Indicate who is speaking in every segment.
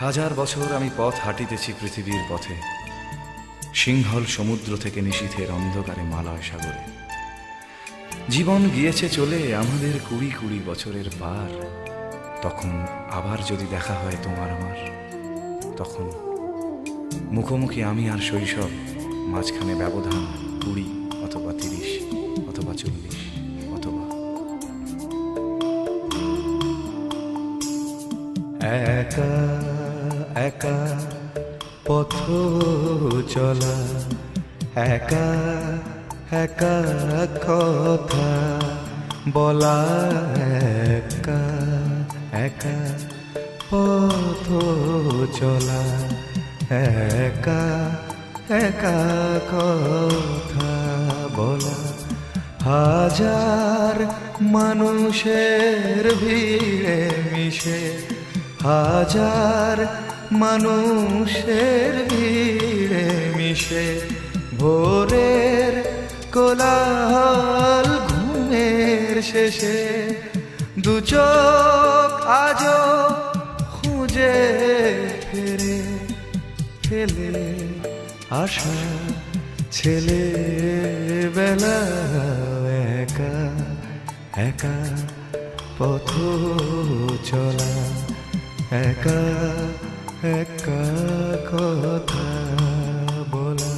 Speaker 1: হাজার বছর আমি পথ হাঁটিতেছি পৃথিবীর পথে, সিংহল সমুদ্র থেকে নিশীথের অন্ধকারে মালয় সাগরে। জীবন গিয়েছে চলে আমাদের 20 বছরের পার। তখন আবার যদি দেখা হয় তোমার আমার, তখন মুখোমুখি আমি আর শৈশব, মাঝখানে ব্যবধান 20 অথবা 30 অথবা 40 অথবা
Speaker 2: একা একা পথ চলা, একা একা কথা বলা, একা একা পথ চলা, একা একা কথা বলা। হাজার মানুষের ভিড়ে মিশে, হাজার মানুষের ভিড়ে মিশে, ভোরের কোলাহল ঘুমের শেষে, দু চোখ আজও খুঁজে ফেরে ফেলে আসা ছেলেবেলা। একা একা পথ চলা, একা একা কথা বলা।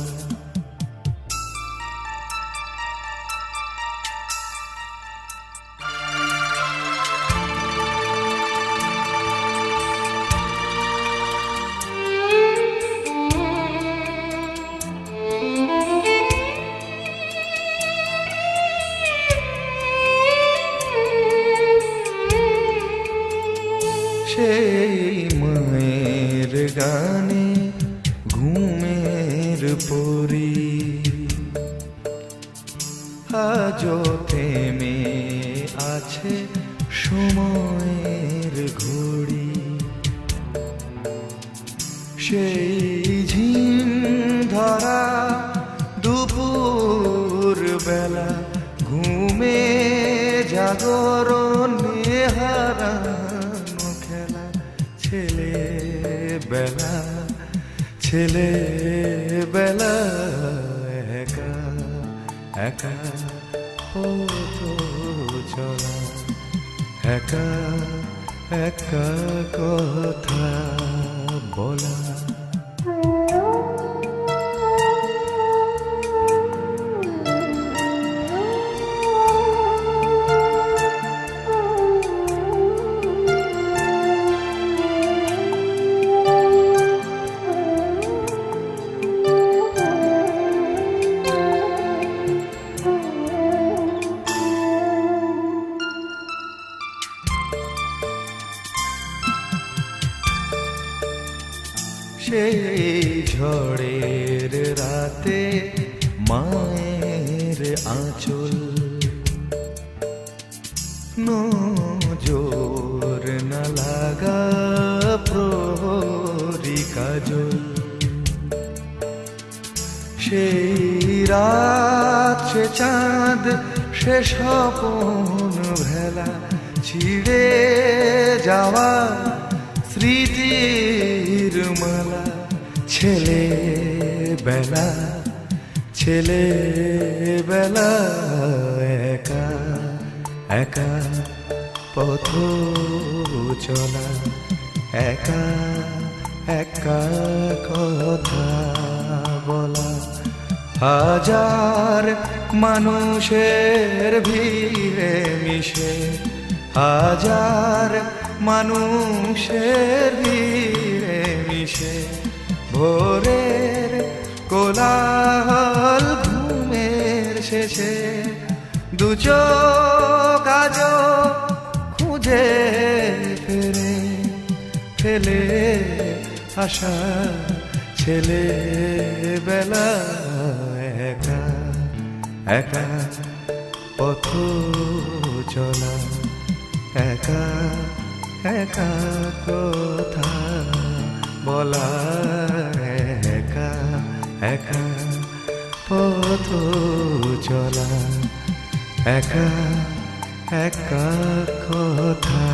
Speaker 2: সেই মায়ের গানে ঘুমের পরি, আজও থেমে আছে সময়ের ঘড়ি। সেই ঝিম ধরা দুপুর বেলা, ঘুমে জাগরণে হারানো খেলা। ছেলেবেলা ছেলেবেলা, একা একা পথ চলা, একা একা কথা বলা। সেই ঝড়ের রাতে মায়ের আঁচল, নজর না লাগা প্রহরী কাজল। সেই রাত সে চাঁদ, সে স্বপন ভেলা, ছিঁড়ে যাওয়া স্মৃতির মালা। ছেলেবেলা ছেলেবেলা, একা একা পথ চলা, একা একা কথা বলা। হাজার মানুষের ভিড়ে মিশে, হাজার মানুষের ভিড়ে মিশে, ভোরের কোলাহল ঘুমের শেষে, দু চোখ আজও খুঁজে ফেরে ফেলে আসা ছেলেবেলা। একা একা পথ চলা, একা একা কথা বলা, একা একা পথ চলা, একা একা কথা